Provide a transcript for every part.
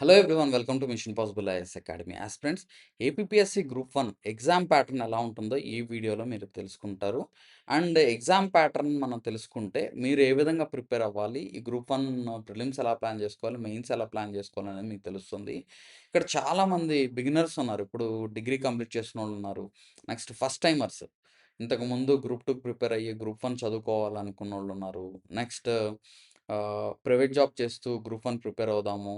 Hello everyone, welcome to machine possible IAS academy. Aspirants, APSC group 1 exam pattern ఎలా ఉంటుందో ఈ వీడియోలో మీరు తెలుసుకుంటారు. అండ్ ఎగ్జామ్ ప్యాటర్న్ మనం తెలుసుకుంటే మీరు ఏ విధంగా ప్రిపేర్ అవ్వాలి, ఈ గ్రూప్ 1 ప్రిలిమ్స్ ఎలా ప్లాన్ చేసుకోవాలి, మెయిన్స్ ఎలా ప్లాన్ చేసుకోవాలి అనేది మీకు తెలుస్తుంది. ఇక్కడ చాలామంది బిగినర్స్ ఉన్నారు. ఇప్పుడు డిగ్రీ కంప్లీట్ చేసిన వాళ్ళు ఉన్నారు. నెక్స్ట్ ఫస్ట్ టైమర్స్, ఇంతకుముందు గ్రూప్ 2 ప్రిపేర్ అయ్యి గ్రూప్ 1 చదువుకోవాలనుకున్న వాళ్ళు ఉన్నారు. నెక్స్ట్ ప్రైవేట్ జాబ్ చేస్తూ గ్రూప్ 1 ప్రిపేర్ అవుదాము,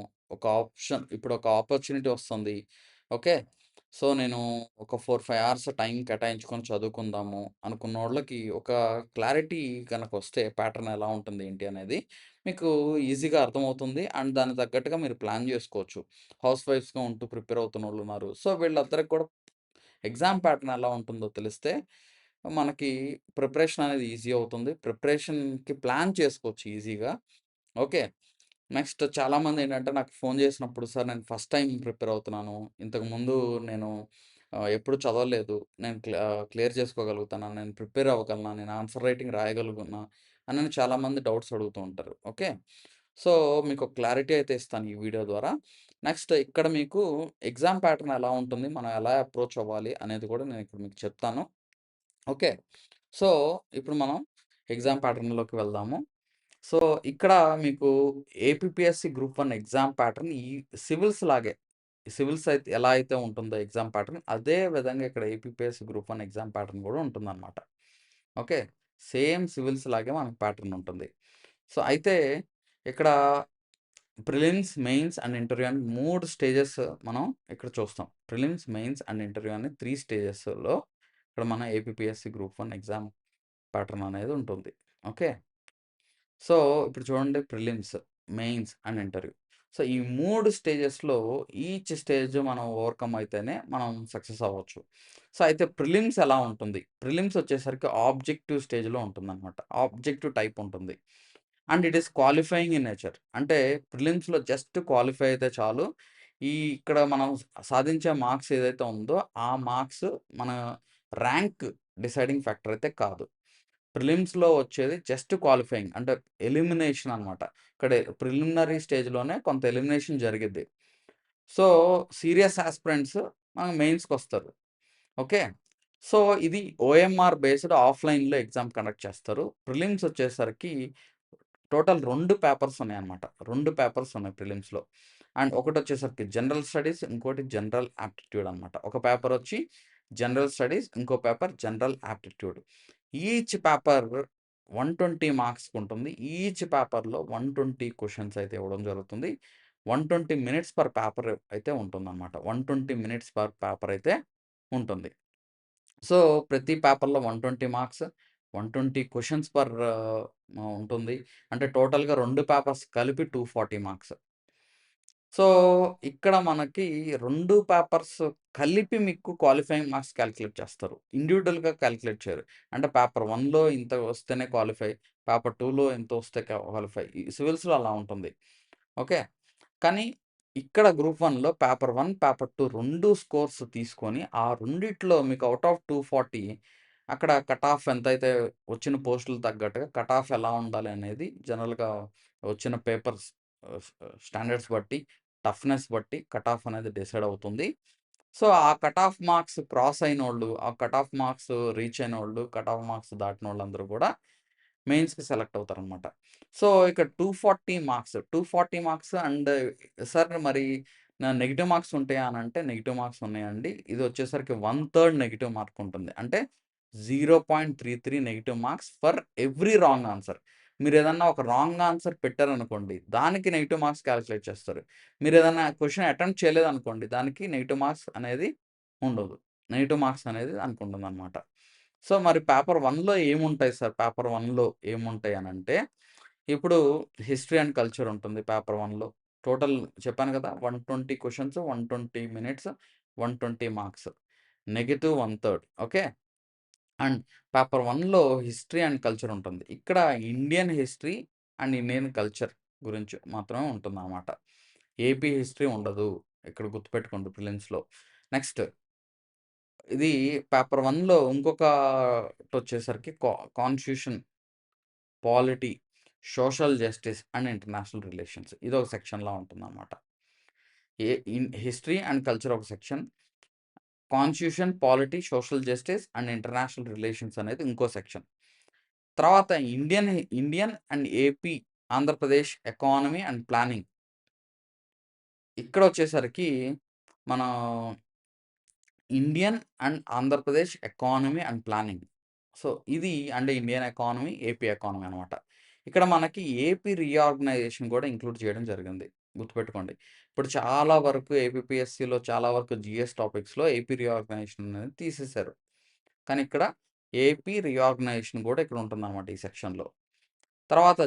ఇప్పుడు ఒక ఆపర్చునిటీ వస్తుంది. ఓకే. సో, నేను ఒక 4, 5 అవర్స్ టైం కేటాయించుకొని చదువుకుందాము అనుకున్నోళ్ళకి ఒక క్లారిటీ గనకొస్తే ప్యాటర్న్ ఎలా ఉంటుంది ఏంటి అనేది మీకు ఈజీగా అర్థమవుతుంది. అండ్ దానికి తగ్గట్టుగా మీరు ప్లాన్ జేసుకోవచ్చు. హౌస్ వైఫ్స్‌గా ఉంటూ ప్రిపేర్ అవుతున్నోళ్ళున్నారు. సో, వీళ్ళందరికి కూడా ఎగ్జామ్ ప్యాటర్న్ ఎలా ఉంటుందో తెలిస్తే మనకి ప్రిపరేషన్ అనేది ఈజీ అవుతుంది. ప్రిపరేషన్‌కి ప్లాన్ చేసుకోవచ్చు ఈజీగా. ఓకే. నెక్స్ట్ చాలామందేంటంటే నాకు ఫోను జేసినప్పుడు, "సార్ నేను ఫస్ట్ టైమ్ ప్రిపేర్ అవుతున్నాను. ఇంతకుముందు నేను ఎప్పుడు చదవలేదు. నేను క్లియర్ చేసుకోగలుగుతానా? నేను ప్రిపేర్ అవ్వగలనా? నేను ఆన్సర్ రైటింగ్ రాయగలుగునా?" అని చాలామంది డౌట్స్ అడుగుతూ ఉంటారు. ఓకే. సో, మీకు క్లారిటీ అయితే ఇస్తాను ఈ వీడియో ద్వారా. నెక్స్ట్ ఇక్కడ మీకు ఎగ్జామ్ ప్యాటర్న్ ఎలా ఉంటుంది? మనం ఎలా అప్రోచ్ అవ్వాలి అనేది కూడా నేను ఇప్పుడు మీకు చెప్తాను. ఓకే. సో, ఇప్పుడు మనం ఎగ్జామ్ ప్యాటర్న్‌లోకి వెళ్దాము. సో, ఇక్కడ మీకు ఏపీఎస్‌సి గ్రూప్ 1 ఎగ్జామ్ ప్యాటర్న్ ఈ సివిల్స్ లాగే. సివిల్స్ అయితే ఎలా అయితే ఉంటుందో ఎగ్జామ్ ప్యాటర్న్, అదే విధంగా ఇక్కడ ఏపీఎస్‌సి గ్రూప్ 1 ఎగ్జామ్ ప్యాటర్న్ కూడా ఉంటుందన్నమాట. ఓకే. సేమ్ సివిల్స్ లాగే మనకు ప్యాటర్న్ ఉంటుంది. సో, అయితే ఇక్కడ ప్రిలిమ్స్, మెయిన్స్ అండ్ ఇంటర్వ్యూ అని 3 స్టేజెస్ మనం ఇక్కడ చూస్తాం. ప్రిలిమ్స్, మెయిన్స్ అండ్ ఇంటర్వ్యూ అని 3 స్టేజెస్‌లో ఇక్కడ మన ఏపీఎస్‌సి గ్రూప్ 1 ఎగ్జామ్ ప్యాటర్న్ అనేది ఉంటుంది. ఓకే. సో, ఇప్పుడు చూడండి, prelims, mains and interview. So, ఈ 3 స్టేజెస్‌లో ఈచ్ స్టేజ్ మనం ఓవర్‌కమ్ అయితేనే మనం సక్సెస్ అవ్వచ్చు. సో, అయితే ప్రిలిమ్స్ ఎలా ఉంటుంది? ప్రిలిమ్స్ వచ్చేసరికి ఆబ్జెక్టివ్ స్టేజ్‌లో ఉంటుందనమాట. ఆబ్జెక్టివ్ టైప్ ఉంటుంది. And it is qualifying in nature. అంటే ప్రిలిమ్స్‌లో జస్ట్ క్వాలిఫై అయితే చాలు. ఇక్కడ మనం సాధించే మార్క్స్ ఏదైతే ఉందో, ఆ మార్క్స్ మన ర్యాంక్ డిసైడింగ్ ఫ్యాక్టర్ అయితే కాదు. ప్రిలిమ్స్‌లో వచ్చేది జస్ట్ క్వాలిఫైయింగ్. అంటే ఎలిమినేషన్ అనమాట. ఇక్కడ ప్రిలిమినరీ స్టేజ్‌లోనే కొంత ఎలిమినేషన్ జరిగిద్ది. సో, సీరియస్ యాస్పిరెంట్స్ మెయిన్స్‌కొస్తారు. ఓకే. సో, ఇది ఓఎంఆర్ బేస్డ్ ఆఫ్‌లైన్‌లో ఎగ్జామ్ కండక్ట్ చేస్తారు. ప్రిలిమ్స్ వచ్చేసరికి టోటల్ 2 పేపర్స్ ఉన్నాయన్నమాట. 2 పేపర్స్ ఉన్నాయి ప్రిలిమ్స్‌లో. అండ్ ఒకటొచ్చేసరికి జనరల్ స్టడీస్, ఇంకోటి జనరల్ యాప్టిట్యూడ్ అనమాట. ఒక పేపర్ వచ్చి జనరల్ స్టడీస్, ఇంకో paper general aptitude. Each paper 120 మార్క్స్‌కుంటుంది. ఈచ్ పేపర్‌లో 120 క్వెషన్స్ అయితే ఇవ్వడం జరుగుతుంది. 120 మినిట్స్ పర్ పేపర్ అయితే ఉంటుందన్నమాట. 120 మినిట్స్ పర్ పేపర్ అయితే ఉంటుంది. సో, ప్రతి పేపర్‌లో 120 మార్క్స్, 120 క్వెషన్స్ పర్ ఉంటుంది. అంటే టోటల్‌గా 2 పేపర్స్ కలిపి 240 మార్క్స్. సో, ఇక్కడ మనకి 2 పేపర్స్ కలిపి మీకు క్వాలిఫైయింగ్ మార్క్స్ కాలిక్యులేట్ చేస్తారు. ఇండివిడ్యువల్‌గా కాలిక్యులేట్ చేయరు. అంటే పేపర్ 1లో ఇంత వస్తేనే క్వాలిఫై, పేపర్ 2లో ఇంత వస్తే క్వాలిఫై. ఈ సివిల్స్‌లో అలా ఉంటుంది. ఓకే. కానీ ఇక్కడ గ్రూప్ 1లో పేపర్ 1, పేపర్ 2 2 స్కోర్స్ తీసుకొని, ఆ రెండిట్లో మీకు ఔట్ ఆఫ్ 240 అక్కడ కట్ ఆఫ్ ఎంతైతే వచ్చిన పోస్టులు తగ్గట్టుగా కట్ ఆఫ్ ఎలా ఉండాలి అనేది జనరల్‌గా వచ్చిన పేపర్స్ స్టాండర్డ్స్ బట్టి, టఫ్‌నెస్ బట్టి కట్ ఆఫ్ అనేది డిసైడ్ అవుతుంది. సో, ఆ కట్ ఆఫ్ మార్క్స్ క్రాస్ అయినోళ్ళు, ఆ కట్ ఆఫ్ మార్క్స్ రీచ్ అయినోళ్ళు, కట్ ఆఫ్ మార్క్స్ దాటినోళ్ళందరూ గూడా మెయిన్స్‌కి సెలెక్ట్ అవుతారనమాట. సో, ఇక్కడ 240 మార్క్స్ అండ్ సార్ మరి నెగెటివ్ మార్క్స్ ఉంటాయా అనంటే నెగెటివ్ మార్క్స్ ఉన్నాయండి. ఇదొచ్చేసరికి 1/3 నెగెటివ్ మార్క్ ఉంటుంది. అంటే 0.33 negative marks for every wrong answer. మీరేదన్నా ఒక రాంగ్ ఆన్సర్ పెట్టారనుకోండి, దానికి నెగెటివ్ మార్క్స్ కాలిక్యులేట్ చేస్తారు. మీరేదన్నా క్వెషన్ అటెంప్ట్ చేయలేదనుకోండి, దానికి నెగెటివ్ మార్క్స్ అనేది ఉండదు. నెగెటివ్ మార్క్స్ అనేది దానికి ఉండదనమాట. సో, మరి పేపర్ 1లో ఏముంటాయి సార్? పేపర్ 1లో ఏముంటాయి అనంటే, ఇప్పుడు హిస్టరీ అండ్ కల్చర్ ఉంటుంది పేపర్ 1లో. టోటల్ చెప్పాను కదా! 120 questions, 120 minutes, 120 marks. Negative 1/3. Okay. And paper 1లో హిస్టరీ అండ్ కల్చర్ ఉంటుంది. ఇక్కడ Indian history and Indian culture గురించి మాత్రమే ఉంటుందన్నమాట. ఏపీ హిస్టరీ ఉండదు. ఇక్కడ గుర్తుపెట్టుకోండి ప్రిలిమ్స్‌లో. నెక్స్ట్ ఇది పేపర్ 1లో ఇంకొకటొచ్చేసరికి constitution, polity, social justice and international relations. ఇదొక సెక్షన్‌లా ఉంటుందన్నమాట. ఇన్ హిస్టరీ అండ్ కల్చర్ ఒక section. Constitution, polity, social justice and international relations అనేది ఇంకో సెక్షన్. తర్వాత Indian and AP, Andhra Pradesh economy and planning. ఇక్కడొచ్చేసరికి మనం Indian and Andhra Pradesh economy and planning. So, ఇది అంటే ఇండియన్ ఎకానమీ, ఏపీ ఎకానమీ అనమాట. ఇక్కడ మనకి ఏపీ రీఆర్గనైజేషన్ కూడా ఇంక్లూడ్ చేయడం జరిగింది. గుర్తుపెట్టుకోండి. ఇప్పుడు చాలా వరకు ఏపీపీఎస్సీలో చాలా వరకు జీఎస్ టాపిక్స్‌లో ఏపీ రీఆర్గనైజేషన్ అనేది తీసేశారు. కానీ ఇక్కడ ఏపీ రీఆర్గనైజేషన్ కూడా ఇక్కడ ఉంటుందన్నమాట ఈ సెక్షన్‌లో. తర్వాత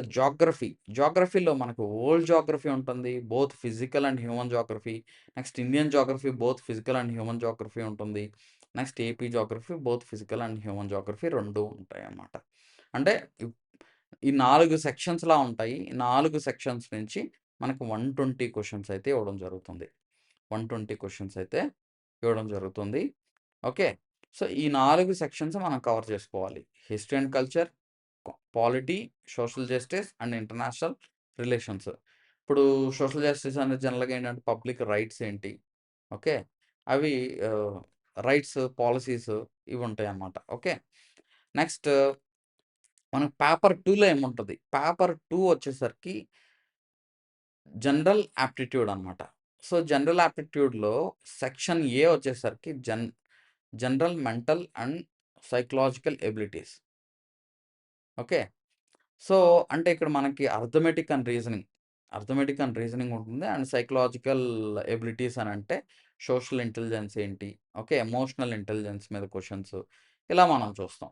జాగ్రఫీలో మనకు వరల్డ్ జాగ్రఫీ ఉంటుంది. Both physical and human geography. Next Indian geography both physical and human geography ఉంటుంది. Next AP geography both physical and human geography 2 ఉంటాయన్నమాట. అంటే ఈ 4 సెక్షన్స్‌లా ఉంటాయి. ఈ 4 సెక్షన్స్ నుంచి మనకు 120 క్వెషన్స్ అయితే ఇవ్వడం జరుగుతుంది. 120 క్వెషన్స్ అయితే ఇవ్వడం జరుగుతుంది. ఓకే. సో, ఈ 4 సెక్షన్స్ మనం కవర్ చేసుకోవాలి. History and culture, polity, social justice and international relations. ఇప్పుడు సోషల్ జస్టిస్ అనేది జనరల్‌గా ఏంటంటే పబ్లిక్ రైట్స్ ఏంటి? ఓకే. అవి రైట్స్, పాలిసీస్ ఇవి ఉంటాయన్నమాట. ఓకే. నెక్స్ట్ మనకు పేపర్ 2లో ఏముంటది? పేపర్ 2 వచ్చేసరికి జనరల్ యాప్టిట్యూడ్ అనమాట. సో, జనరల్ యాప్టిట్యూడ్‌లో సెక్షన్ ఏ వచ్చేసరికి general mental and psychological abilities. Okay. So, అంటే ఇక్కడ మనకి అర్థమెటిక్ అండ్ రీజనింగ్ ఉంటుంది. అండ్ సైకలాజికల్ ఎబిలిటీస్ అనంటే సోషల్ ఇంటెలిజెన్స్ ఏంటి? ఓకే. ఎమోషనల్ ఇంటెలిజెన్స్ మీద క్వెషన్స్ ఇలా మనం చూస్తాం.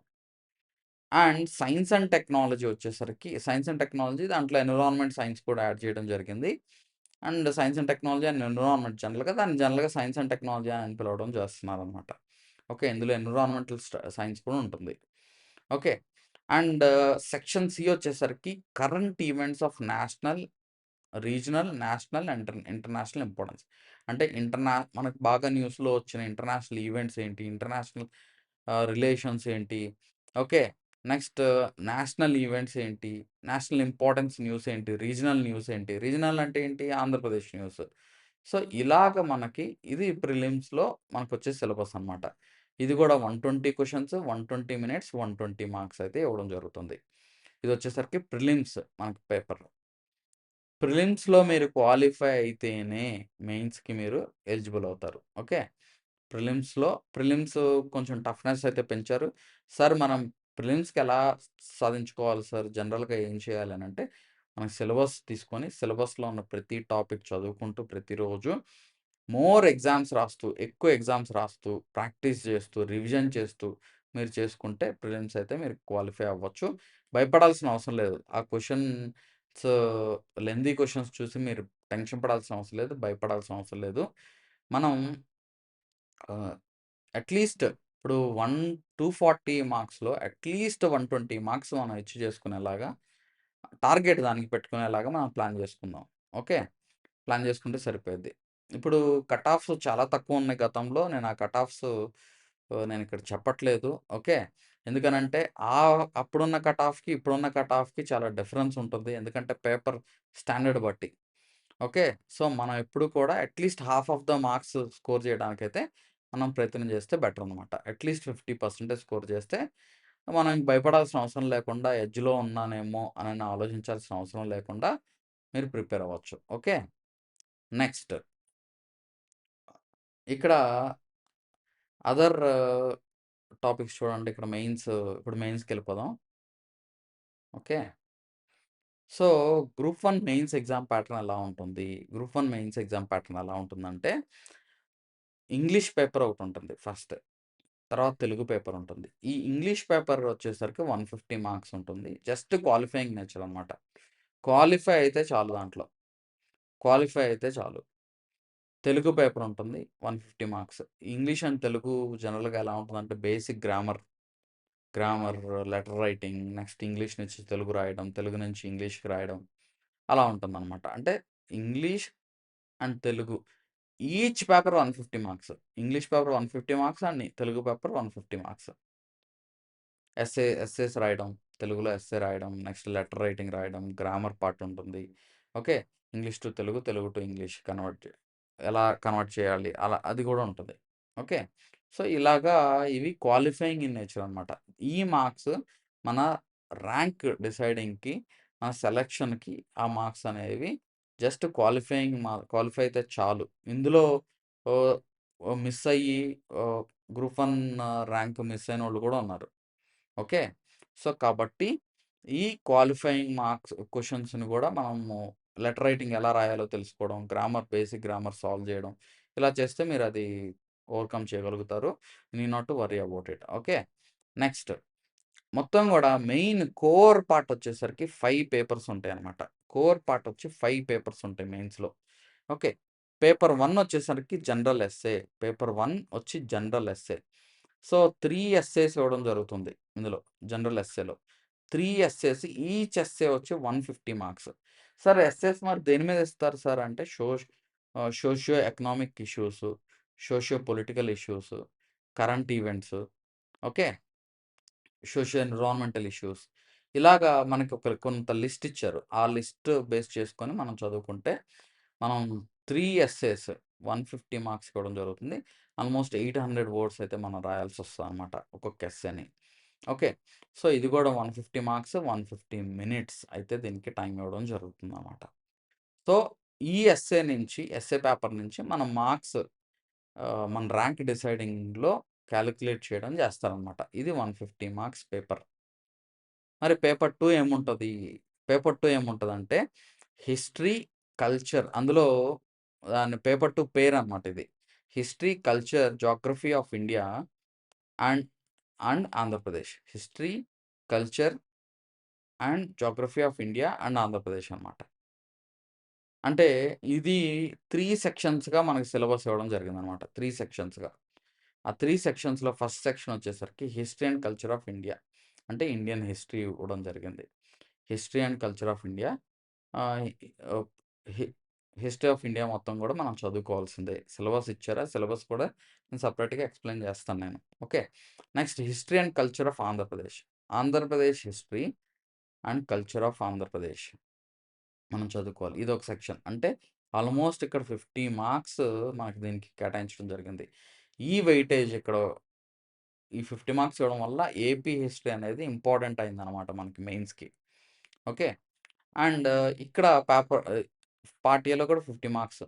అండ్ సైన్స్ అండ్ టెక్నాలజీ వచ్చేసరికి సైన్స్ అండ్ టెక్నాలజీ దాంట్లో ఎన్విరాన్మెంట్ సైన్స్ కూడా యాడ్ చేయడం జరిగింది. And science and technology and environment జనరల్‌గా సైన్స్ అండ్ టెక్నాలజీ అని పిలవడం చేస్తున్నారనమాట. ఓకే. ఇందులో ఎన్విరాన్మెంటల్ సైన్స్ కూడా ఉంటుంది. ఓకే. అండ్ సెక్షన్ సి వచ్చేసరికి current events of national, regional, national and international importance. అంటే మనకు బాగా న్యూస్‌లో వచ్చిన ఇంటర్నేషనల్ ఈవెంట్స్ ఏంటి? ఇంటర్నేషనల్ రిలేషన్స్ ఏంటి? ఓకే. నెక్స్ట్ నేషనల్ ఈవెంట్స్ ఏంటి? నేషనల్ ఇంపార్టెన్స్ న్యూస్ ఏంటి? రీజనల్ న్యూస్ ఏంటి? రీజనల్ అంటే ఏంటి? ఆంధ్రప్రదేశ్ న్యూస్. సో, ఇలాగ మనకి ఇది ప్రిలిమ్స్‌లో మనకొచ్చే సిలబస్ అనమాట. ఇది కూడా 120 క్వెషన్స్, 120 మినిట్స్, 120 మార్క్స్ అయితే ఇవ్వడం జరుగుతుంది. ఇదొచ్చేసరికి ప్రిలిమ్స్ మనకి పేపర్. ప్రిలిమ్స్‌లో మీరు క్వాలిఫై అయితేనే మెయిన్స్‌కి మీరు ఎలిజిబుల్ అవుతారు. ఓకే. ప్రిలిమ్స్ కొంచెం టఫ్‌నెస్ అయితే పెంచారు. సార్ మనం ప్రిలిమ్స్‌కి ఎలా సాధించుకోవాలి సార్? జనరల్‌గా ఏం చేయాలి అనంటే, మనం సిలబస్ తీసుకొని సిలబస్‌లో ఉన్న ప్రతి టాపిక్ చదువుకుంటూ ప్రతిరోజు ఎక్కువ ఎగ్జామ్స్ రాస్తూ, ప్రాక్టీస్ చేస్తూ, రివిజన్ చేస్తూ మీరు చేసుకుంటే ప్రిలిమ్స్ అయితే మీరు క్వాలిఫై అవ్వచ్చు. భయపడాల్సిన అవసరం లేదు. ఆ క్వెషన్స్ లెంథీ క్వెషన్స్ చూసి మీరు టెన్షన్ పడాల్సిన అవసరం లేదు. భయపడాల్సిన అవసరం లేదు. మనం ఆహ్, అట్‌లీస్ట్ ఇప్పుడు 240 మార్క్స్‌లో అట్‌లీస్ట్ 120 మార్క్స్ మనం అచీవ్ చేసుకునేలాగా టార్గెట్ దానికి పెట్టుకునేలాగా మనం ప్లాన్ చేసుకుందాం. ఓకే. ప్లాన్ చేసుకుంటే సరిపోయిద్ది. ఇప్పుడు కట్ ఆఫ్స్ చాలా తక్కువున్నాయి గతంలో. నేను ఆ కట్ ఆఫ్స్ నేనిక్కడ చెప్పట్లేదు. ఓకే. ఎందుకనంటే అప్పుడున్న కట్ ఆఫ్‌కి, ఇప్పుడున్న కట్ ఆఫ్‌కి చాలా డిఫరెన్స్ ఉంటుంది. ఎందుకంటే పేపర్ స్టాండర్డ్ బట్టి. ఓకే. సో, మనం ఎప్పుడు కూడా at least half of the marks score చేయడానికైతే మనం ప్రయత్నం చేస్తే బెటర్ అనమాట. అట్‌లీస్ట్ 50% స్కోర్ చేస్తే మనం భయపడాల్సిన అవసరం లేకుండా ఎడ్జ్‌లో ఉన్నానేమో అని ఆలోచించాల్సిన అవసరం లేకుండా మీరు ప్రిపేర్ అవ్వచ్చు. ఓకే. నెక్స్ట్ ఇక్కడ అదర్ టాపిక్స్ చూడండి. ఇక్కడ ఇప్పుడు మెయిన్స్‌కెళ్ళిపోదాం. Okay. So, group 1 mains exam pattern ఎలా ఉంటుంది? గ్రూప్ 1 మెయిన్స్ ఎగ్జామ్ ప్యాటర్న్ ఎలా ఉంటుందంటే, ఇంగ్లీష్ పేపర్ ఒకటుంటుంది ఫస్ట్. తర్వాత తెలుగు పేపర్ ఉంటుంది. ఈ ఇంగ్లీష్ పేపర్ వచ్చేసరికి 150 మార్క్స్ ఉంటుంది. జస్ట్ క్వాలిఫైయింగ్ నేచర్ అనమాట. క్వాలిఫై అయితే చాలు దాంట్లో. క్వాలిఫై అయితే చాలు. తెలుగు పేపర్ ఉంటుంది. 150 మార్క్స్. ఇంగ్లీష్ అండ్ తెలుగు జనరల్‌గా ఎలా ఉంటుందంటే basic grammar, letter writing, next English నుంచి తెలుగు రాయడం, తెలుగు నుంచి ఇంగ్లీష్‌కి రాయడం అలా ఉంటుందనమాట. అంటే English and Telugu each paper 150 marks. English paper 150 marks and Telugu paper 150 marks. Essays రాయడం, తెలుగులో ఎస్సే రాయడం, నెక్స్ట్ లెటర్ రైటింగ్ రాయడం, గ్రామర్ పార్ట్ ఉంటుంది. Okay. English to Telugu, Telugu to English convert ఎలా కన్వర్ట్ చేయాలి అలా అది కూడా ఉంటుంది. ఓకే. సో, ఇలాగా ఇవి క్వాలిఫైయింగ్ ఇన్ నేచర్ అనమాట. ఈ మార్క్స్ మన ర్యాంక్ డిసైడింగ్‌కి, మన సెలక్షన్‌కి ఆ మార్క్స్ అనేవి జస్ట్ క్వాలిఫై అయితే చాలు. ఇందులో ఓహ్, మిస్ అయ్యి గ్రూప్ 1 ర్యాంక్ మిస్ అయినోళ్ళు కూడా ఉన్నారు. ఓకే. సో, కాబట్టి ఈ క్వాలిఫైయింగ్ మార్క్స్ క్వెషన్స్‌ని గూడా మనము లెటర్ రైటింగ్ ఎలా రాయాలో తెలుసుకోవడం, బేసిక్ గ్రామర్ సాల్వ్ జేయడం. ఇలా చేస్తే మీరది ఓవర్‌కమ్ చేయగలుగుతారు. Need not to worry about it. Okay. Next మొత్తం గూడా మెయిన్ కోర్ పార్ట్ వచ్చేసరికి 5 పేపర్స్ ఉంటాయన్నమాట. కోర్ పార్ట్ వచ్చి 5 పేపర్స్ ఉంటాయి మెయిన్స్‌లో. ఓకే. పేపర్ 1 వచ్చేసరికి జనరల్ ఎస్సే. పేపర్ 1 వచ్చి జనరల్ ఎస్సే. సో, 3 ఎస్సేస్ ఇవ్వడం జరుగుతుంది ఇందులో జనరల్ ఎస్సేలో. 3 ఎస్సేస్ ఈచ్ ఎస్సే వచ్చి 150 మార్క్స్. సార్ ఎస్సేస్ మరి దేని మీద ఇస్తారు సార్ అంటే socio economic issues, socio political issues, current events, okay. Socio environmental issues. ఇలాగా మనకి కొంత లిస్ట్ ఇచ్చారు. ఆ లిస్ట్ బేస్ చేసుకొని మనం చదువుకుంటే మనం 3 ఎస్సేస్ 150 మార్క్స్ ఇవ్వడం జరుగుతుంది. ఆల్మోస్ట్ 800 వర్డ్స్ అయితే మనం రాయాల్సొస్తదనమాట ఒక్కొక్క ఎస్సేని. ఓకే. సో, ఇది గూడా 150 మార్క్స్, 150 మినిట్స్ అయితే దీనికి టైం ఇవ్వడం జరుగుతుందనమాట. సో, ఈ ఎస్సే పేపర్ నుంచి మనం మార్క్స్ మన ర్యాంక్ డిసైడింగ్‌లో కాలిక్యులేట్ చేయడం జేస్తారనమాట. ఇది 150 మార్క్స్ పేపర్. మరి పేపర్ 2 ఏముంటది? పేపర్ 2 ఏముంటదంటే హిస్టరీ, కల్చర్ అందులో దాని పేపర్ 2 పేరనమాట ఇది. History, culture, Geography of India and Andhra Pradesh. History, culture and Geography of India and Andhra Pradesh అనమాట. అంటే ఇది 3 సెక్షన్స్‌గా మనకి సిలబస్ ఇవ్వడం జరిగిందనమాట. 3 సెక్షన్స్‌గా. ఆ 3 సెక్షన్స్‌లో ఫస్ట్ సెక్షన్ వచ్చేసరికి history and culture of India. అంటే ఇండియన్ హిస్టరీ ఇవ్వడం జరిగింది. History and culture of India ఆహ్, ఆహ్, హి హిస్టరీ ఆఫ్ ఇండియా మొత్తం గూడా మనం చదువుకోవాల్సిందే. సిలబస్ ఇచ్చారు. ఆ సిలబస్ కూడా నేను సెపరేట్‌గా ఎక్స్‌ప్లెయిన్ చేస్తాను నేను. Okay. Next history and culture of Andhra Pradesh. Andhra Pradesh history and culture of Andhra Pradesh మనం చదువుకోవాలి. ఇదొక సెక్షన్. అంటే ఆల్మోస్ట్ ఇక్కడ 50 మార్క్స్ మనకి దీనికి కేటాయించడం జరిగింది. ఈ వెయిటేజ్ ఇక్కడ ఈ 50 మార్క్స్ ఇవ్వడం వల్ల ఏపీ హిస్టరీ అనేది ఇంపార్టెంట్ అయిందనమాట మనకి మెయిన్స్‌కి. ఓకే. అండ్ ఇక్కడ పార్ట్ ఏలో కూడా 50 మార్క్స్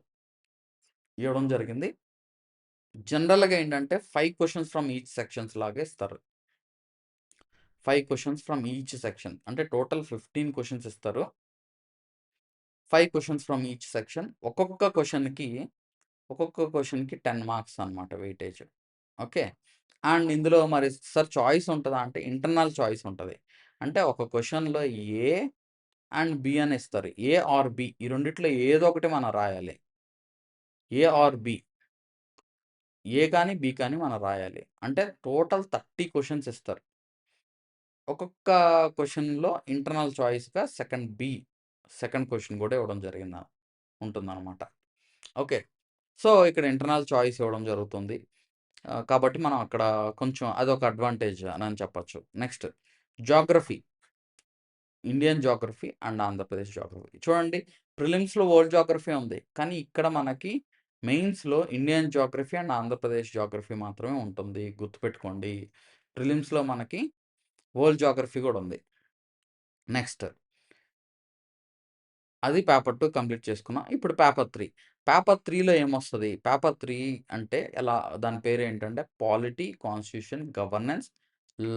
ఇవ్వడం జరిగింది. జనరల్‌గా ఏంటంటే 5 క్వెషన్స్ ఫ్రమ్ ఈచ్ సెక్షన్స్ లాగా ఇస్తారు. 5 క్వెషన్స్ ఫ్రమ్ ఈచ్ సెక్షన్. అంటే టోటల్ 15 క్వెషన్స్ ఇస్తారు. 5 క్వెషన్స్ ఫ్రమ్ ఈచ్ సెక్షన్. ఒక్కొక్క క్వెషన్‌కి 10 మార్క్స్ అనమాట వెయిటేజ్. ఓకే. అండ్ ఇందులో మరి సార్ చాయిస్ ఉంటదా అంటే ఇంటర్నల్ చాయిస్ ఉంటది. అంటే ఒక క్వెషన్‌లో ఏ అండ్ బి అని ఇస్తారు. ఏ ఆర్ బి ఈ రెండిట్లో ఏదో ఒకటి మనం రాయాలి. ఏ ఆర్ బి. ఏ కానీ, బి కానీ మనం రాయాలి. అంటే టోటల్ 30 క్వెషన్స్ ఇస్తారు. ఒక్కొక్క క్వెషన్‌లో ఇంటర్నల్ చాయిస్‌గా సెకండ్ క్వెషన్ కూడా ఇవ్వడం ఉంటుందనమాట. ఓకే. సో, ఇక్కడ ఇంటర్నల్ చాయిస్ ఇవ్వడం జరుగుతుంది. కాబట్టి మనం అక్కడ కొంచెం అదొక అడ్వాంటేజ్ అని చెప్పొచ్చు. Next geography. Indian geography and Andhra Pradesh geography. చూడండి ప్రిలిమ్స్‌లో వరల్డ్ జియోగ్రఫీ ఉంది. కానీ ఇక్కడ మనకి మెయిన్స్‌లో Indian geography and Andhra Pradesh geography మాత్రమే ఉంటుంది. గుర్తుపెట్టుకోండి. ప్రిలిమ్స్‌లో మనకి వరల్డ్ జియోగ్రఫీ కూడా ఉంది. నెక్స్ట్ అది పేపర్ 2 కంప్లీట్ చేసుకున్నాం. ఇప్పుడు పేపర్ 3. పేపర్ 3లో ఏమొస్తది? పేపర్ 3 అంటే దాని పేరేంటంటే polity, constitution, governance,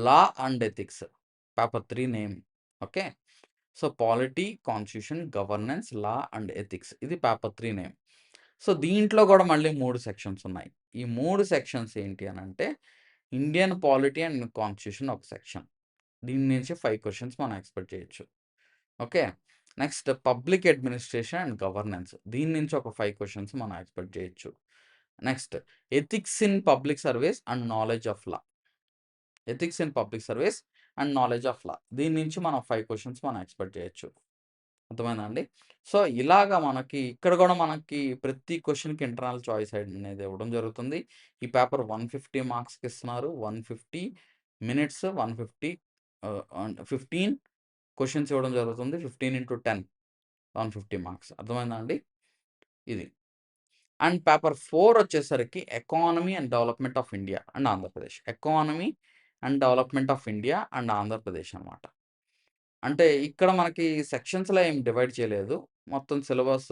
law and ethics. Paper 3 name. Okay. So, polity, constitution, governance, law and ethics. ఇది పేపర్ 3 నేమ్. సో, దీంట్లో గూడా మళ్ళీ 3 సెక్షన్స్ ఉన్నాయి. ఈ 3 సెక్షన్స్ ఏంటి అనంటే ఇండియన్ పాలిటీ అండ్ కాన్స్టిట్యూషన్ ఒక సెక్షన్. దీని నుంచి 5 క్వెషన్స్ మనం ఎక్స్‌పెక్ట్ చేయొచ్చు. Okay. Next public administration and governance. దీని నుంచి ఒక 5 క్వెషన్స్ మనం ఎక్స్‌పెక్ట్ చేయొచ్చు. Next ethics in public service and knowledge of law. Ethics in public service and knowledge of law. దీని నుంచి మనం 5 క్వెషన్స్ మనం ఎక్స్‌పెక్ట్ చేయొచ్చు. అర్థమైందా అండి? సో, ఇలాగా మనకి ఇక్కడ గూడా మనకి ప్రతి క్వెషన్‌కి ఇంటర్నల్ చాయిస్ అనేది ఇవ్వడం జరుగుతుంది. ఈ పేపర్ 150 మార్క్స్‌కి ఇస్తున్నారు. 150 మినిట్స్ 150 అండ్ 15 క్వెషన్స్ ఇవ్వడం జరుగుతుంది. 15 ఇంటూ 10 150 మార్క్స్. అర్థమైందా అండి? ఇది. అండ్ పేపర్ 4 వచ్చేసరికి economy and development of India and Andhra Pradesh. Economy and development of India and Andhra Pradesh అనమాట. అంటే ఇక్కడ మనకి సెక్షన్స్‌లో ఏం డివైడ్ చేయలేదు. మొత్తం సిలబస్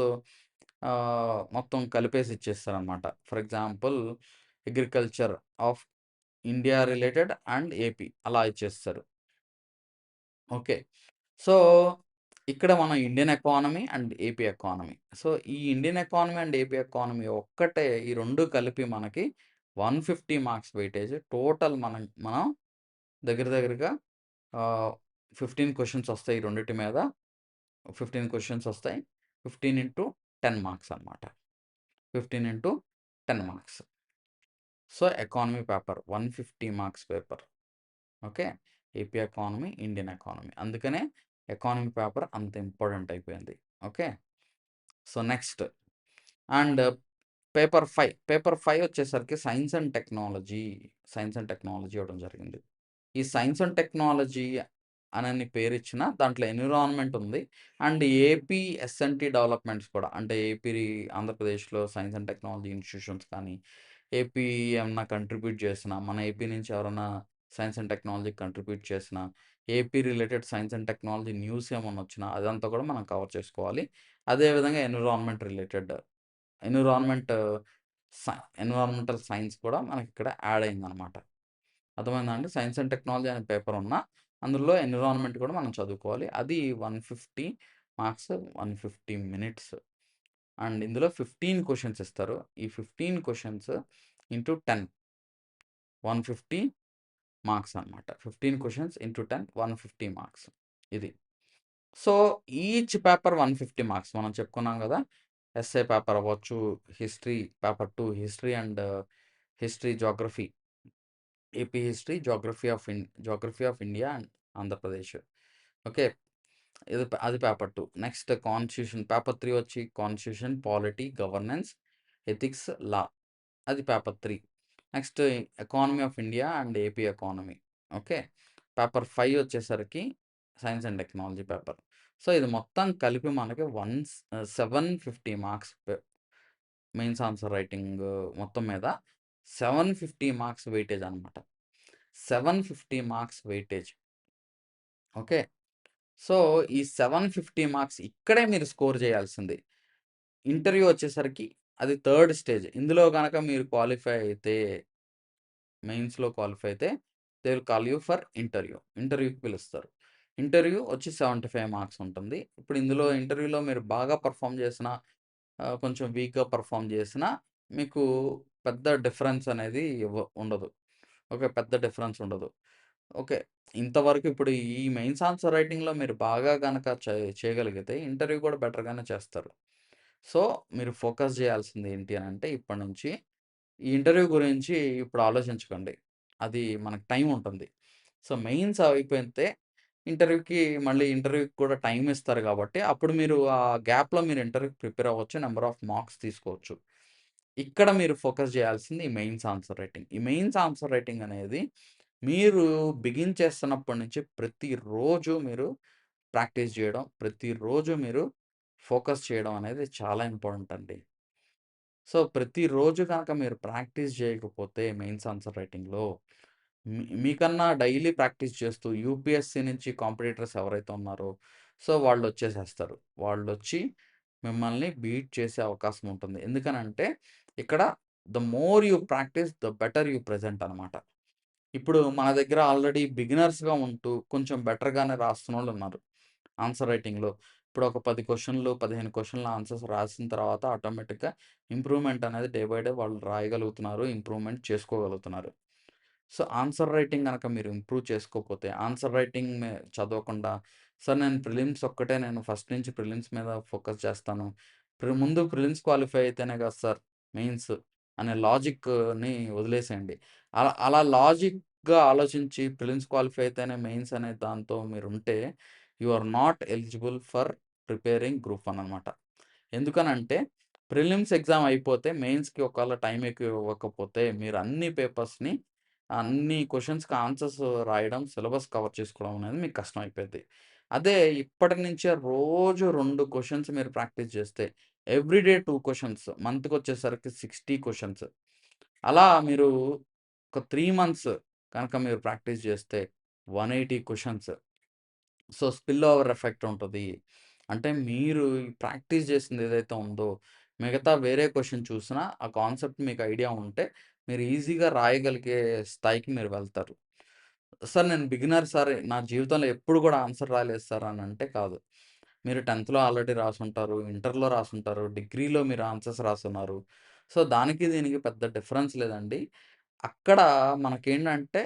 మొత్తం కలిపేసి ఇచ్చేస్తారనమాట. For example agriculture of India related and AP అలా ఇచ్చేస్తారు. ఓకే. సో, ఇక్కడ మనం Indian economy and AP economy. So, ఈ Indian economy and AP economy ఒక్కటే ఈ 2 కలిపి మనకి 150 మార్క్స్ వెయిటేజ్. టోటల్ మనం దగ్గర దగ్గరగా 15 క్వెషన్స్ వస్తాయి ఈ రెండిటి మీద. 15 క్వెషన్స్ వస్తాయి. 15 × 10 మార్క్స్ అనమాట. 15 × 10 marks. So, economy paper 150 marks paper. Okay. AP economy, Indian economy. అందుకనే ఎకానమీ పేపర్ అంత ఇంపార్టెంట్ అయిపోయింది. Okay. So, next and paper 5. Paper 5 వచ్చేసరికి science and technology. Science and technology ఇవ్వడం జరిగింది. ఈ సైన్స్ అండ్ టెక్నాలజీ అనని పేరిచ్చిన దాంట్లో ఎన్విరాన్మెంట్ ఉంది. అండ్ ఏపీ ఎస్&టీ డెవలప్మెంట్స్ కూడా. అంటే ఆంధ్రప్రదేశ్‌లో సైన్స్ అండ్ టెక్నాలజీ ఇన్‌స్టిట్యూషన్స్ కానీ, ఏపీ ఏమన్నా కంట్రిబ్యూట్ చేసినా, మన ఏపీ నుంచి ఎవరన్నా సైన్స్ అండ్ టెక్నాలజీకి కంట్రిబ్యూట్ చేసినా, AP related science and technology news ఏమన్నా వచ్చినా అదంతా కూడా మనం కవర్ చేసుకోవాలి. అదేవిధంగా environment related environment environmental science కూడా మనకిక్కడ యాడ్ అయిందనమాట. అర్థమైందా అండి? సైన్స్ అండ్ టెక్నాలజీ అనే పేపర్ ఉన్నా, అందులో ఎన్విరాన్మెంట్ కూడా మనం చదువుకోవాలి. అది 150 మార్క్స్, 150 మినిట్స్. అండ్ ఇందులో 15 క్వెషన్స్ ఇస్తారు. ఈ 15 క్వెషన్స్ ఇంటూ 10 150 మార్క్స్ అనమాట. 15 క్వెషన్స్ ఇంటూ 10 150 మార్క్స్. ఇది. So, each paper 150 marks. మనం చెప్పుకున్నాం గదా! ఎస్ఏ పేపర్ అవ్వచ్చు, history paper 2 history and Geography. AP history, Geography of India and Andhra Pradesh. Okay. అది పేపర్ 2. నెక్స్ట్ కాన్స్టిట్యూషన్ పేపర్ 3 వచ్చి కాన్స్టిట్యూషన్, పాలిటీ, గవర్నెన్స్, ఎథిక్స్, లా. అది paper 3. Next economy of India and AP economy. Okay. Paper 5 వచ్చేసరికి science and technology paper. So, ఇది మొత్తం కలిపి మనకి 750 marks mains answer writing మొత్తం మీద 750 మార్క్స్ వెయిటేజ్ అనమాట. 750 మార్క్స్ వెయిటేజ్. ఓకే. సో, ఈ 750 మార్క్స్ ఇక్కడే మీరు స్కోర్ చేయాల్సింది. ఇంటర్వ్యూ వచ్చేసరికి అది థర్డ్ స్టేజ్. ఇందులో గనక మీరు క్వాలిఫై అయితే, మెయిన్స్‌లో క్వాలిఫై అయితే they will call you for interview. ఇంటర్వ్యూకి పిలుస్తారు. ఇంటర్వ్యూ వచ్చి 75 మార్క్స్ ఉంటుంది. ఇప్పుడు ఇందులో ఇంటర్వ్యూలో మీరు బాగా పెర్ఫార్మ్ చేసినా, కొంచెం వీక్‌గా పెర్ఫార్మ్ చేసినా మీకు పెద్ద డిఫరెన్స్ అనేది ఉండదు. ఓకే. పెద్ద డిఫరెన్స్ ఉండదు. ఓకే. ఇంతవరకు ఇప్పుడు ఈ మెయిన్స్ ఆన్సర్ రైటింగ్‌లో మీరు బాగా గనక చేయగలిగితే ఇంటర్వ్యూ కూడా బెటర్‌గానే చేస్తారు. సో, మీరు ఫోకస్ చేయాల్సింది ఏంటి అనంటే ఇప్పటి నుంచి ఈ ఇంటర్వ్యూ గురించి ఇప్పుడు ఆలోచించకండి. అది మనకు టైం ఉంటుంది. సో, మెయిన్స్ అయిపోతే మళ్ళీ ఇంటర్వ్యూకి కూడా టైమ్ ఇస్తారు కాబట్టి అప్పుడు మీరు ఆ గ్యాప్‌లో మీరు ఇంటర్వ్యూకి ప్రిపేర్ అవ్వచ్చు. నంబర్ ఆఫ్ మార్క్స్ తీసుకోవచ్చు. ఇక్కడ మీరు ఫోకస్ చేయాల్సింది ఈ మెయిన్స్ ఆన్సర్ రైటింగ్. ఈ మెయిన్స్ ఆన్సర్ రైటింగ్ అనేది మీరు బిగిన్ చేస్తున్నప్పటి నుంచి ప్రతిరోజు మీరు ప్రాక్టీస్ చేయడం, ప్రతిరోజు మీరు ఫోకస్ చేయడం అనేది చాలా ఇంపార్టెంట్ అండి. సో, ప్రతిరోజు గనక మీరు ప్రాక్టీస్ చేయకపోతే మెయిన్స్ ఆన్సర్ రైటింగ్‌లో మీకన్నా డైలీ ప్రాక్టీస్ చేస్తూ యూపీఎస్‌సీ నుంచి కాంపిటీటర్స్ ఎవరైతే ఉన్నారో, సో, వాళ్ళొచ్చేసేస్తారు. వాళ్ళొచ్చి మిమ్మల్ని బీట్ చేసే అవకాశం ఉంటుంది. ఎందుకనంటే ఇక్కడ the more you practice the better you present అనమాట. ఇప్పుడు మన దగ్గర ఆల్రెడీ బిగినర్స్‌గా ఉంటూ కొంచెం బెటర్‌గానే రాస్తున్నోళ్ళున్నారు. ఆన్సర్ రైటింగ్‌లో. ఇప్పుడు ఒక 10 క్వెషన్‌లు, 15 క్వెషన్‌ల ఆన్సర్స్ రాసిన తర్వాత ఆటోమేటిక్‌గా ఇంప్రూవ్‌మెంట్ అనేది డే బై డే వాళ్ళు రాయగలుగుతున్నారు. ఇంప్రూవ్‌మెంట్ చేసుకోగలుగుతున్నారు. సో, ఆన్సర్ రైటింగ్ గనక మీరు ఇంప్రూవ్ చేసుకోకపోతే, ఆన్సర్ రైటింగ్ చదవకుండా, సార్ నేను ప్రిలిమ్స్ ఒక్కటే నేను ఫస్ట్ నుంచి ప్రిలిమ్స్ మీద ఫోకస్ చేస్తాను. ముందు ప్రిలిమ్స్ క్వాలిఫై అయితేనే కదా సార్ మెయిన్స్ అనే లాజిక్‌ని వదిలేసేయండి. అలా లాజిక్‌గా ఆలోచించి ప్రిలిమ్స్ క్వాలిఫై అయితేనే మెయిన్స్ అనే దాంతో మీరుంటే, you are not eligible for preparing group 1 అనమాట. ఎందుకనంటే ప్రిలిమ్స్ ఎగ్జామ్ అయిపోతే మెయిన్స్‌కి ఒకవేళ టైం ఎక్కువ ఇవ్వకపోతే మీరు అన్ని క్వెషన్స్‌కి ఆన్సర్స్ రాయడం, సిలబస్ కవర్ చేసుకోవడం అనేది మీకు కష్టం అయిపోద్ది. అదే ఇప్పటి నుంచే రోజు 2 క్వెషన్స్ మీరు ప్రాక్టీస్ చేస్తే, ఎవ్రీడే 2 క్వెషన్స్. మంత్‌కొచ్చేసరికి 60 క్వెషన్స్. అలా మీరు ఒక 3 మంత్స్ కనుక మీరు ప్రాక్టీస్ చేస్తే 180 questions. So, spill over effect ఉంటది. అంటే మీరు ఈ ప్రాక్టీస్ చేసింది ఏదైతే ఉందో, మిగతా వేరే క్వెషన్ చూసినా ఆ కాన్సెప్ట్ మీకు ఐడియా ఉంటే, మీరు ఈజీగా రాయగలిగే స్థాయికి మీరు వెళ్తారు. సార్ నేను బిగినర్ సార్. నా జీవితంలో ఎప్పుడు కూడా ఆన్సర్ రాలేదు సార్ అనంటే కాదు. మీరు 10థ్‌లో ఆల్రెడీ రాసుంటారు. ఇంటర్‌లో రాసుంటారు. డిగ్రీలో మీరు ఆన్సర్స్ రాసున్నారు. సో, దానికి దీనికి పెద్ద డిఫరెన్స్ లేదండి. అక్కడ మనకేంటంటే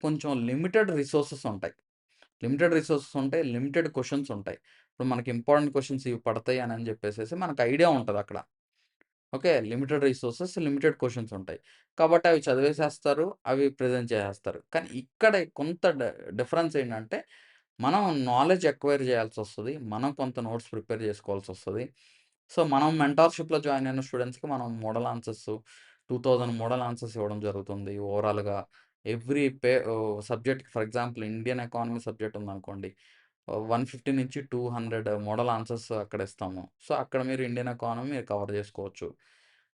కొంచెం లిమిటెడ్ రిసోర్సెస్ ఉంటాయి. లిమిటెడ్ రిసోర్సెస్ ఉంటాయి. లిమిటెడ్ క్వెషన్స్ ఉంటాయి. ఇప్పుడు మనకి ఇంపార్టెంట్ క్వెషన్స్ ఇవి పడతాయి అని చెప్పేసేసి మనకు ఐడియా ఉంటదక్కడ. Okay. Limited resources, limited questions ఉంటాయి. కాబట్టి అవి చదివేసేస్తారు. అవి ప్రెజెంట్ చేసేస్తారు. కానీ ఇక్కడ కొంత డిఫరెన్స్ ఏంటంటే, మనం నాలెడ్జ్ అక్వైర్ చేయాల్సొస్తది. మనం కొంత నోట్స్ ప్రిపేర్ చేసుకోవాల్సొస్తది. సో, మనం మెంటార్‌షిప్‌లో జాయిన్ అయిన స్టూడెంట్స్‌కి మనం మోడల్ ఆన్సర్స్ 2000 మోడల్ ఆన్సర్స్ ఇవ్వడం జరుగుతుంది. ఓవరాల్‌గా ఎవ్రీ సబ్జెక్ట్‌కి for example Indian economy subject ఉందనుకోండి. 150-200 మోడల్ ఆన్సర్స్ అక్కడ ఇస్తాము. సో, అక్కడ మీరు ఇండియన్ ఎకానమీ మీరు కవర్ చేసుకోవచ్చు.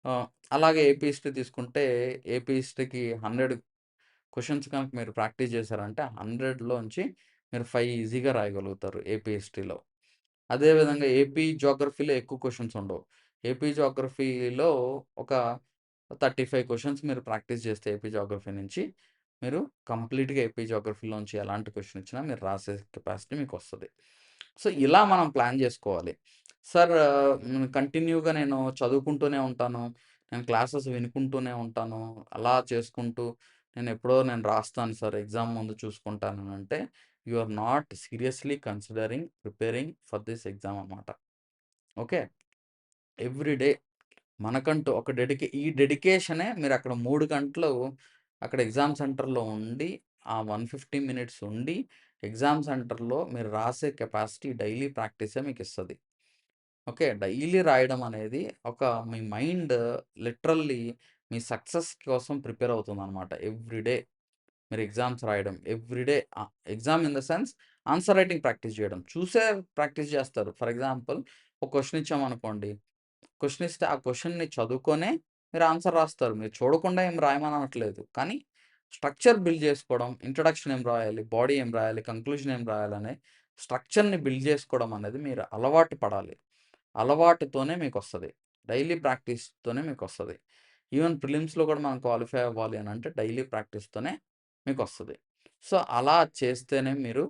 ఆహ్, అలాగే ఏపీ హిస్టరీ తీసుకుంటే, ఏపీ హిస్టరీకి 100 క్వెషన్స్ కనుక మీరు ప్రాక్టీస్ చేశారంటే 100లోంచి మీరు 5 ఈజీగా రాయగలుగుతారు ఏపీ హిస్టరీలో. అదే విధంగా ఏపీ జియోగ్రఫీలో ఎక్కువ క్వెషన్స్ ఉండవు. ఏపీ జియోగ్రఫీలో ఒక 35 క్వెషన్స్ మీరు ప్రాక్టీస్ చేస్తే ఏపీ జియోగ్రఫీ నుంచి, మీరు కంప్లీట్‌గా ఏపీ జియోగ్రఫీలోంచి ఎలాంటి క్వెషన్ ఇచ్చినా మీరు రాసే కెపాసిటీ మీకొస్తది. సో, ఇలా మనం ప్లాన్ జేసుకోవాలి. సార్ కంటిన్యూగా నేను చదువుకుంటూనే ఉంటాను. నేను క్లాసెస్ వినుకుంటూనే ఉంటాను. అలా చేసుకుంటూ నేను రాస్తాను సార్. ఎగ్జామ్ ముందు చూసుకుంటాననంటే, యూ ఆర్ నాట్ సీరియస్‌లీ considering preparing for this exam అన్నమాట. ఓకే. ఎవ్రీ డే మనకంటూ ఒక ఈ డెడికేషనే మీరక్కడ 3 గంటలు అక్కడ ఎగ్జామ్ సెంటర్‌లో ఉండి, ఆ 150 మినిట్స్ ఉండి, ఎగ్జామ్ సెంటర్‌లో మీరు రాసే కెపాసిటీ డైలీ ప్రాక్టీసే మీకిస్తది. ఓకే. డైలీ రాయడం అనేది మీ మైండ్ లిటరల్లీ మీ సక్సెస్ కోసం ప్రిపేర్ అవుతుందనమాట. ఎవ్రీ డే మీరు ఎగ్జామ్స్ రాయడం. Every day exam in the sense answer writing practice చేయడం. చూసే ప్రాక్టీస్ చేస్తారు. ఫర్ ఎగ్జాంపుల్ ఒక క్వెషన్ ఇచ్చామనుకోండి. క్వెషన్ ఇస్తే ఆ క్వెషన్‌ని చదువుకొనే మీరు ఆన్సర్ రాస్తారు. మీరు చూడకుండా ఏం రాయమనట్లేదు. కానీ స్ట్రక్చర్ బిల్డ్ చేసుకోవడం, ఇంట్రడక్షన్ ఏం రాయాలి, బాడీ ఏం రాయాలి, కంక్లూజన్ ఏం రాయాలనే స్ట్రక్చర్‌ని బిల్డ్ చేసుకోవడం అనేది మీరు అలవాటు పడాలి. అలవాటుతోనే మీకొస్తది. డైలీ ప్రాక్టీస్‌తోనే మీకొస్తది. ఈవెన్ ప్రిలిమ్స్‌లో కూడా మనం క్వాలిఫై అవ్వాలి అనంటే డైలీ ప్రాక్టీస్‌తోనే మీకొస్తది. సో, అలా చేస్తేనే మీరు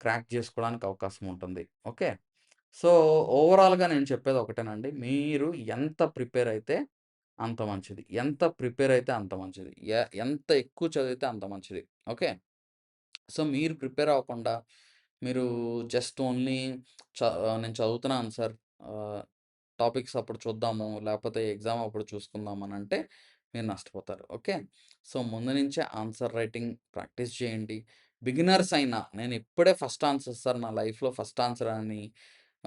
క్రాక్ జేసుకోవడానికి అవకాశం ఉంటుంది. ఓకే. సో, ఓవరాల్‌గా నేను చెప్పేది ఒకటేనండి. మీరు ఎంత ప్రిపేర్ అయితే అంత మంచిది. ఎంత ప్రిపేర్ అయితే అంత మంచిది. ఎంత ఎక్కువ చదివితే అంత మంచిది. ఓకే. సో, మీరు ప్రిపేర్ అవ్వకుండా మీరు జస్ట్ ఓన్లీ నేను చదువుతున్నాను సార్. ఆహ్, టాపిక్స్ అప్పుడు చూద్దాము, లేపోతే ఎగ్జామ్ అప్పుడు చూసుకుందాం అనంటే మీరు నష్టపోతారు. ఓకే. సో, ముందు నుంచే ఆన్సర్ రైటింగ్ ప్రాక్టీస్ చేయండి. బిగినర్స్ అయినా నేను ఇప్పుడే ఫస్ట్ ఆన్సర్ సార్ నా లైఫ్‌లో ఫస్ట్ ఆన్సర్ అని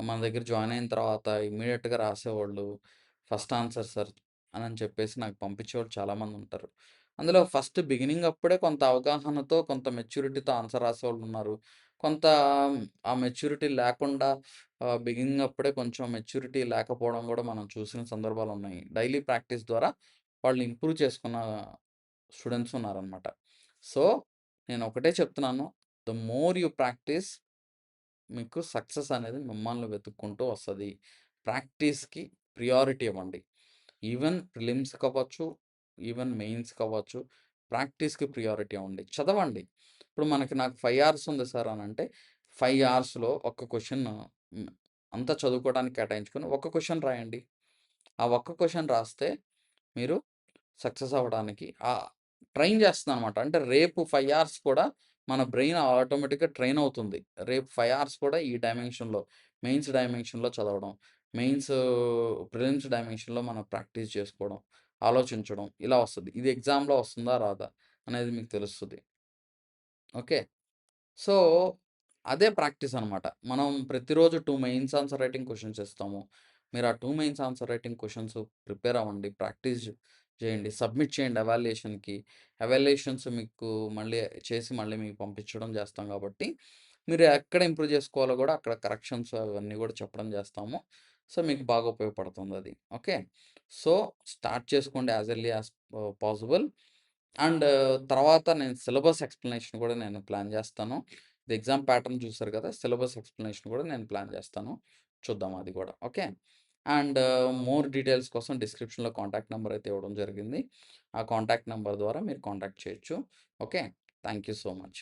మన దగ్గర జాయిన్ అయిన తర్వాత ఇమ్మీడియేట్‌గా రాసేవాళ్ళు. ఫస్ట్ ఆన్సర్ సార్ అని చెప్పేసి నాకు పంపించేవాళ్ళు చాలామందుంటారు. అందులో ఫస్ట్ బిగినింగ్ అప్పుడే కొంత అవగాహనతో, కొంత మెచ్యూరిటీతో ఆన్సర్ రాసేవాళ్ళున్నారు. కొంత ఆ మెచ్యూరిటీ లేకుండా బిగినింగ్ అప్పుడే కొంచెం మెచ్యూరిటీ లేకపోవడం గూడా మనం చూసిన సందర్భాలున్నాయి. డైలీ ప్రాక్టీస్ ద్వారా వాళ్ళు ఇంప్రూవ్ చేసుకున్న స్టూడెంట్స్ ఉన్నారనమాట. సో, నేనొకటే చెప్తున్నాను. ద మోర్ యూ ప్రాక్టీస్ మీకు సక్సెస్ అనేది మిమ్మల్ని వెతుక్కుంటూ వస్తది. ప్రాక్టీస్‌కి ప్రియారిటీ ఇవ్వండి. ఈవెన్ ప్రిలిమ్స్‌కి అవ్వచ్చు, ఈవెన్ మెయిన్స్‌కి అవ్వచ్చు. ప్రాక్టీస్‌కి ప్రియారిటీ ఇవ్వండి. చదవండి. ఇప్పుడు నాకు 5 అవర్స్ ఉంది సార్ అనంటే, 5 అవర్స్‌లో ఒక్క క్వెషన్ అంతా చదువుకోవడానికి కేటాయించుకొని, ఒక్క క్వెషన్ రాయండి. ఆ ఒక్క క్వెషన్ రాస్తే మీరు సక్సెస్ అవ్వడానికి ట్రైన్ చేస్తుందనమాట. అంటే రేపు 5 అవర్స్ కూడా మన బ్రెయిన్ ఆటోమేటిక్‌గా ట్రైన్ అవుతుంది. రేపు 5 అవర్స్ కూడా ఈ డైమెన్షన్‌లో, మెయిన్స్ డైమెన్షన్‌లో చదవడం. మెయిన్స్ ప్రిలిమ్స్ డైమెన్షన్‌లో మనం ప్రాక్టీస్ చేసుకోవడం, ఆలోచించడం ఇలా వస్తది. ఇది ఎగ్జామ్‌లో వస్తుందా? రాదా? అనేది మీకు తెలుస్తది. ఓకే. సో, అదే ప్రాక్టీస్ అనమాట. మనం ప్రతిరోజు 2 మెయిన్స్ ఆన్సర్ రైటింగ్ క్వెషన్స్ ఇస్తాము. మీరు ఆ 2 mains answer writing questions prepare అవ్వండి. ప్రాక్టీస్ చేయండి. సబ్మిట్ చేయండి ఎవాల్యుయేషన్‌కి. ఎవాల్యుయేషన్స్ మీకు మళ్ళీ మీకు పంపించడం చేస్తాం కాబట్టి, మీరు ఎక్కడ ఇంప్రూవ్ చేసుకోవాలో గూడా అక్కడ కరెక్షన్స్ అవన్నీ గూడా చెప్పడం చేస్తాము. సో, మీకు బాగా ఉపయోగపడుతుందది. ఓకే. సో, స్టార్ట్ చేసుకోండి as early as possible. And తర్వాత నేను సిలబస్ ఎక్స్‌ప్లనేషన్ కూడా నేను ప్లాన్ జేస్తాను. ఇది ఎగ్జామ్ ప్యాటర్న్ చూసారు కదా! సిలబస్ ఎక్స్‌ప్లనేషన్ కూడా నేను ప్లాన్ జేస్తాను. చూద్దాం అది గూడా. ఓకే. అండ్ మోర్ డీటెయిల్స్ కోసం డిస్క్రిప్షన్‌లో కాంటాక్ట్ నంబర్ అయితే ఇవ్వడం జరిగింది. ఆ కాంటాక్ట్ నంబర్ ద్వారా మీరు కాంటాక్ట్ చేయొచ్చు. Okay. Thank you so much.